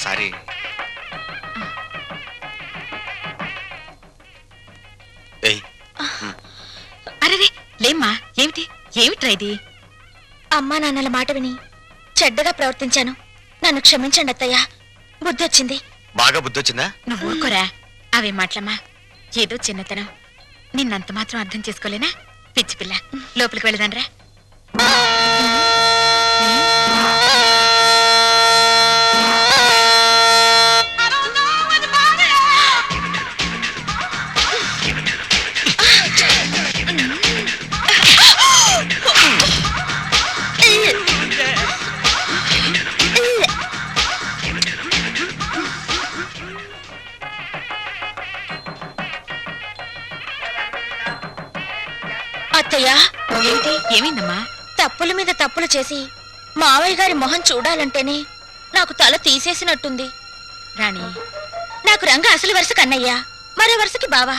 ఒకసారి అరే లేమ్మా, ఏమిటి ఏమిట్రా ఇది? అమ్మా నాన్నల మాట విని చెడ్డగా ప్రవర్తించాను, నన్ను క్షమించండి అత్తయ్య. బుద్ధి వచ్చింది. బాగా బుద్ధి వచ్చిందా? నువ్వు ఊరుకోరా, అవే మాటలమ్మా. ఏదో చిన్నతనం, నిన్నంత మాత్రం అర్థం చేసుకోలేనా? పిచ్చి పిల్ల, లోపలికి వెళ్ళదాన్రా. అత్తయ్య, ఏమిటి? ఏమైందమ్మా? తప్పుల మీద తప్పులు చేసి మావయ్య గారి మొహం చూడాలంటేనే నాకు తల తీసేసినట్టుంది. రాణి, నాకు రంగ అసలు వరుస కన్నయ్య, మరో వరుసకి బావా.